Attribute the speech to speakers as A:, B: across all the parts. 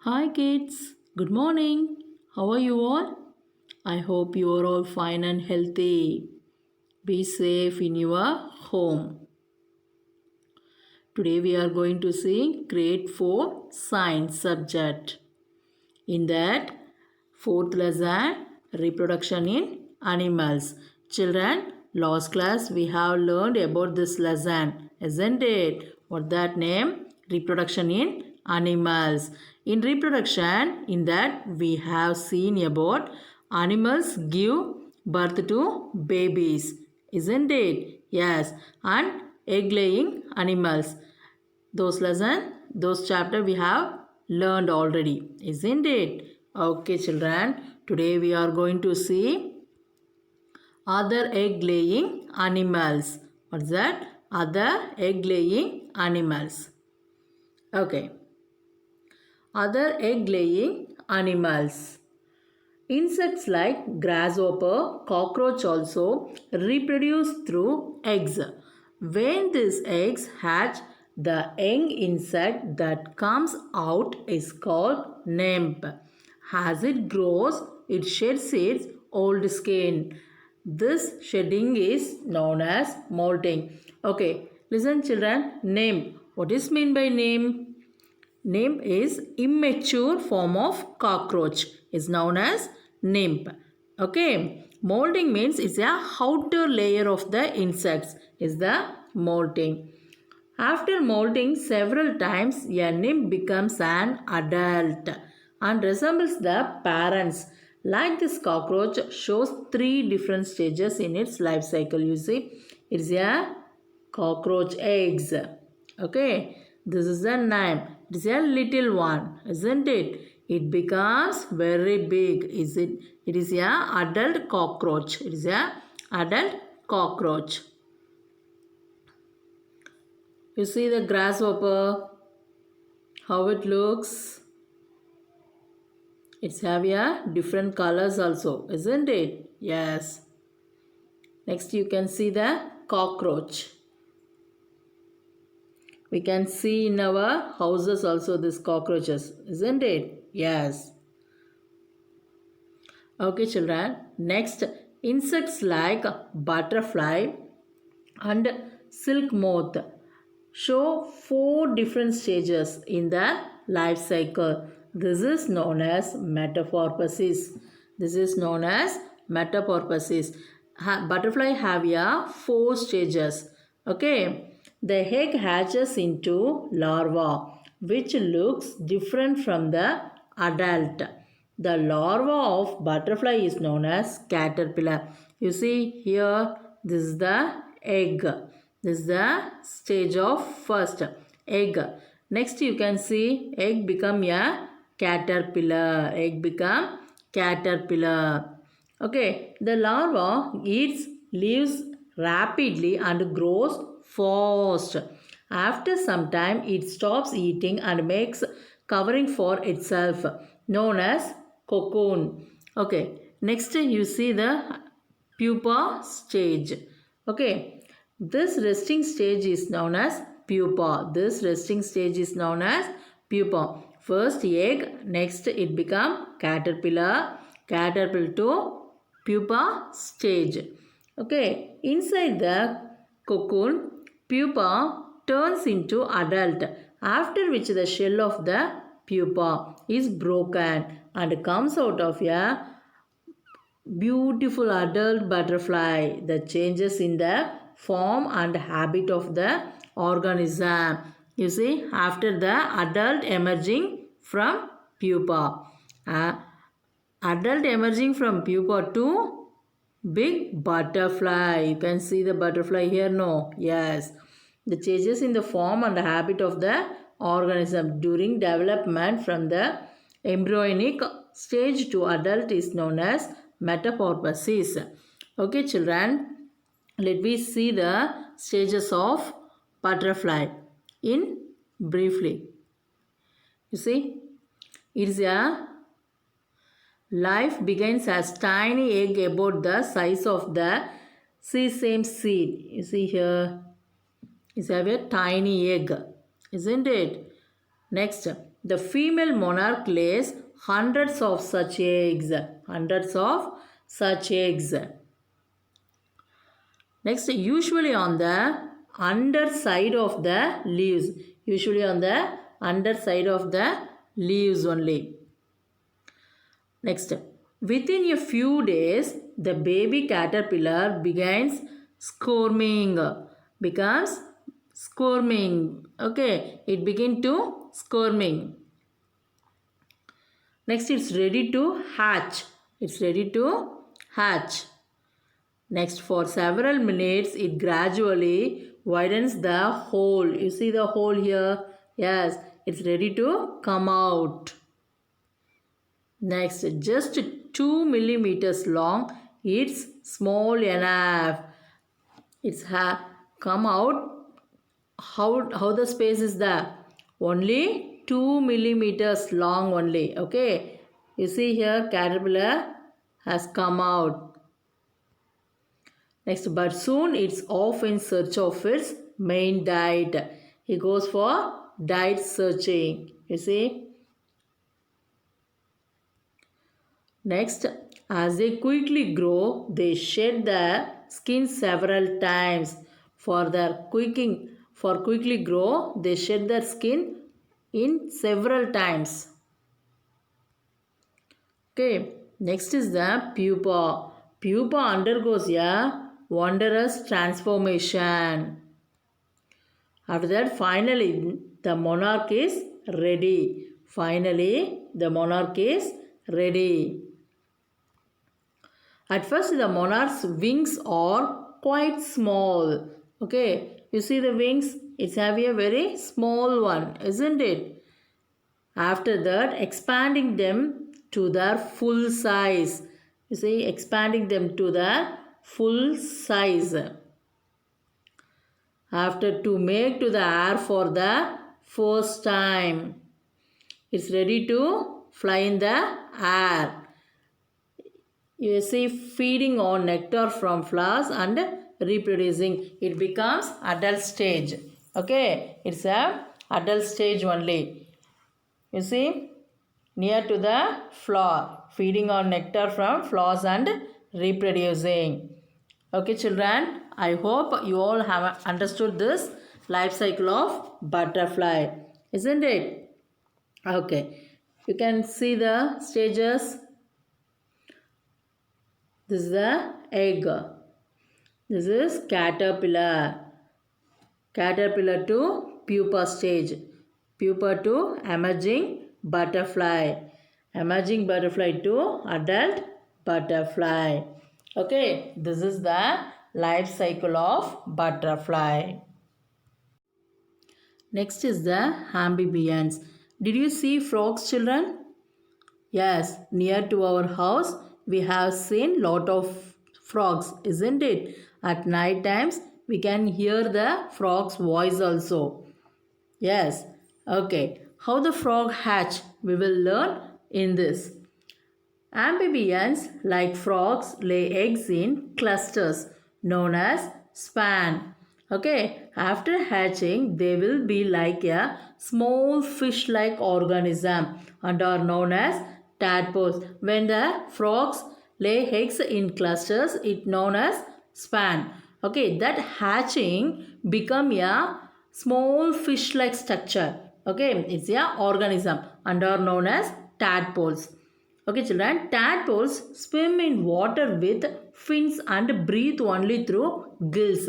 A: Hi kids, good morning. How are you all? I hope you are all fine and healthy. Be safe in your home. Today we are going to see grade 4 science subject. In that fourth lesson, reproduction in animals. Children, last class we have learned about this lesson, isn't it? What that name? Reproduction in animals. In reproduction, in that we have seen about animals give birth to babies, isn't it? Yes, and egg laying animals. Those lesson, those chapter we have learned already, isn't it? Okay, children. Today we are going to see other egg laying animals. What's that? Other egg laying animals. Okay. Other egg laying animals. Insects like grasshopper, cockroach also reproduce through eggs. When these eggs hatch, the young insect that comes out is called nymph. As it grows, it sheds its old skin. This shedding is known as molting. Okay, listen children, nymph. What is meant by nymph? Nymph is immature form of cockroach is known as nymph. Okay. Molting means it's a outer layer of the insects is the molting. After molting several times, a nymph becomes an adult and resembles the parents. Like this cockroach shows three different stages in its life cycle. You see, it's a cockroach eggs. Okay, this is a nymph. It is a little one, isn't it? It becomes very big. Is it? It is a adult cockroach. It is a adult cockroach. You see the grasshopper, how it looks. It's have a different colors also, isn't it? Yes. Next you can see the cockroach. We can see in our houses also this cockroaches, isn't it? Yes. Okay children. Next, insects like butterfly and silk moth show four different stages in the life cycle. This is known as metamorphosis. This is known as metamorphosis. Butterfly have a four stages. Okay. The egg hatches into larva which looks different from the adult. The larva of butterfly is known as caterpillar. You see here, this is the egg. This is the stage of first egg. Next you can see egg become a caterpillar. Egg become caterpillar. Okay, the larva eats leaves rapidly and grows fast. After some time, it stops eating and makes covering for itself, known as cocoon. Okay, next you see the pupa stage. Okay, this resting stage is known as pupa. This resting stage is known as pupa. First egg, next it become caterpillar, caterpillar to pupa stage. Okay, inside the cocoon, pupa turns into adult, after which the shell of the pupa is broken and comes out of a beautiful adult butterfly. The changes in the form and habit of the organism. You see, after the adult emerging from pupa. Adult emerging from pupa to big butterfly. You can see the butterfly here, no? Yes. The changes in the form and habit of the organism during development from the embryonic stage to adult is known as metamorphosis. Okay, children, let me see the stages of butterfly in briefly. You see, it is a life begins as tiny egg about the size of the sesame seed. You see here, it's have a tiny egg, isn't it? Next, the female monarch lays hundreds of such eggs. Hundreds of such eggs. Next, usually on the underside of the leaves. Usually on the underside of the leaves only. Next, within a few days, the baby caterpillar begins squirming. Becomes squirming. Okay, it begins to squirming. Next, it's ready to hatch. It's ready to hatch. Next, for several minutes, it gradually widens the hole. You see the hole here? Yes, it's ready to come out. Next, just 2 millimeters long. It's small enough. It's come out. How the space is there? Only 2 millimeters long only. Okay. You see here, caterpillar has come out. Next, but soon it's off in search of its main diet. He goes for diet searching. You see. Next, as they quickly grow, they shed their skin several times. For quickly grow, they shed their skin in several times. Okay. Next is the pupa. Pupa undergoes a wondrous transformation. After that, finally, the monarch is ready. Finally, the monarch is ready. At first, the monarch's wings are quite small. Okay, you see the wings? It's having a very small one, isn't it? After that, expanding them to their full size. You see, expanding them to their full size. After to make to the air for the first time. It's ready to fly in the air. You see, feeding on nectar from flowers and reproducing. It becomes adult stage. Okay, it's a adult stage only. You see, near to the flower, feeding on nectar from flowers and reproducing. Okay, children, I hope you all have understood this life cycle of butterfly, isn't it? Okay, you can see the stages. This is the egg. This is caterpillar. Caterpillar to pupa stage. Pupa to emerging butterfly. Emerging butterfly to adult butterfly. Okay, this is the life cycle of butterfly. Next is the amphibians. Did you see frogs, children? Yes, near to our house we have seen lot of frogs, isn't it? At night times we can hear the frog's voice also. Yes, okay. How the frog hatch we will learn in this. Amphibians like frogs lay eggs in clusters known as span. Okay, after hatching they will be like a small fish-like organism and are known as tadpoles. When the frogs lay eggs in clusters, it known as span. Okay, that hatching become a small fish-like structure. Okay, it's a organism and are known as tadpoles. Okay, children, tadpoles swim in water with fins and breathe only through gills.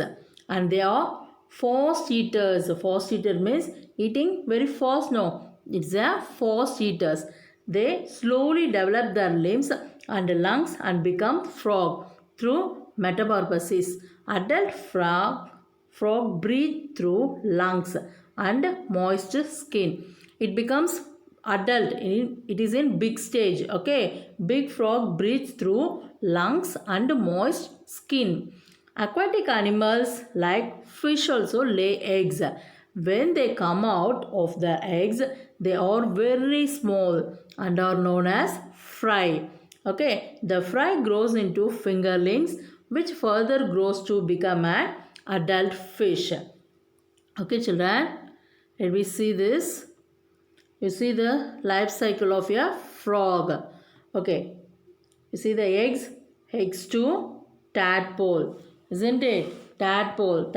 A: And they are fast eaters. Fast eater means eating very fast. No, it's a fast eaters. They slowly develop their limbs and lungs and become frog through metamorphosis. Adult frog breathe through lungs and moist skin. It becomes adult. It is in big stage. Okay, big frog breathes through lungs and moist skin. Aquatic animals like fish also lay eggs. When they come out of the eggs, they are very small and are known as fry. Okay, the fry grows into fingerlings which further grows to become an adult fish. Okay, children, let me see this. You see the life cycle of a frog. Okay. You see the eggs to tadpole, isn't it? Tadpole,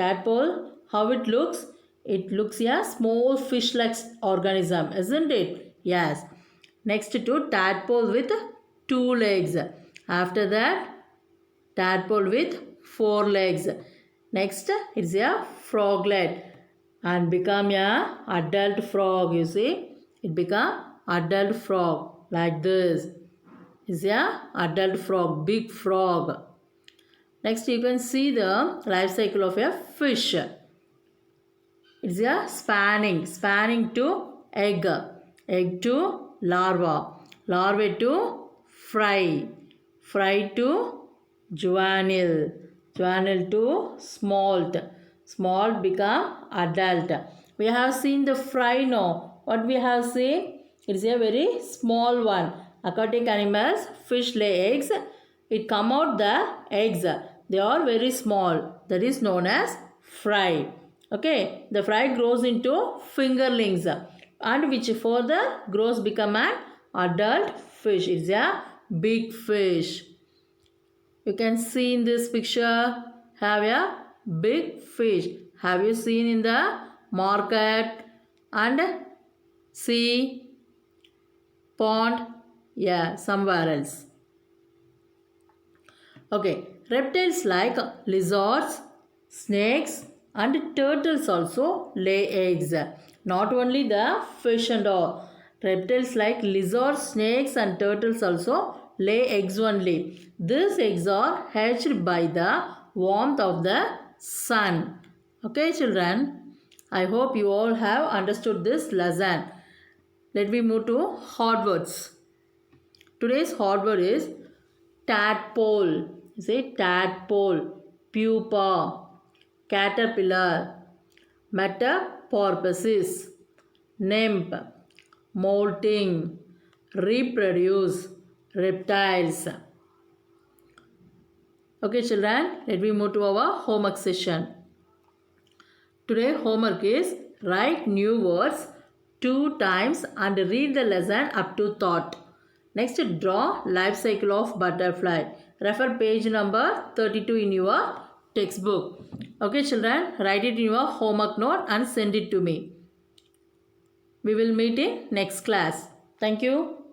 A: how it looks? It looks a small fish-like organism, isn't it? Yes. Next to tadpole with 2 legs. After that, tadpole with 4 legs. Next, it's a froglet and become a adult frog. You see, it become adult frog like this. Is a adult frog, big frog. Next, you can see the life cycle of a fish. It's a spanning to egg to larva to fry to juvenile to smolt become adult. We have seen the fry now. What we have seen? It is a very small one. Aquatic animals, fish lay eggs. It come out the eggs. They are very small. That is known as fry. Okay. The fry grows into fingerlings and which further grows become an adult fish. It's a big fish. You can see in this picture have a big fish. Have you seen in the market and sea, pond? Yeah, somewhere else. Okay, reptiles like lizards, snakes and turtles also lay eggs. Not only the fish and all. Reptiles like lizards, snakes and turtles also lay eggs only. These eggs are hatched by the warmth of the sun. Okay children, I hope you all have understood this lesson. Let me move to hard words. Today's hard word is tadpole. Say tadpole, pupa, caterpillar, metamorphosis, nymph, molting, reproduce, reptiles. Okay children, let me move to our homework session. Today homework is write new words 2 times and read the lesson up to thought. Next, draw life cycle of butterfly. Refer page number 32 in your textbook. Okay children, write it in your homework note and send it to me. We will meet in next class. Thank you.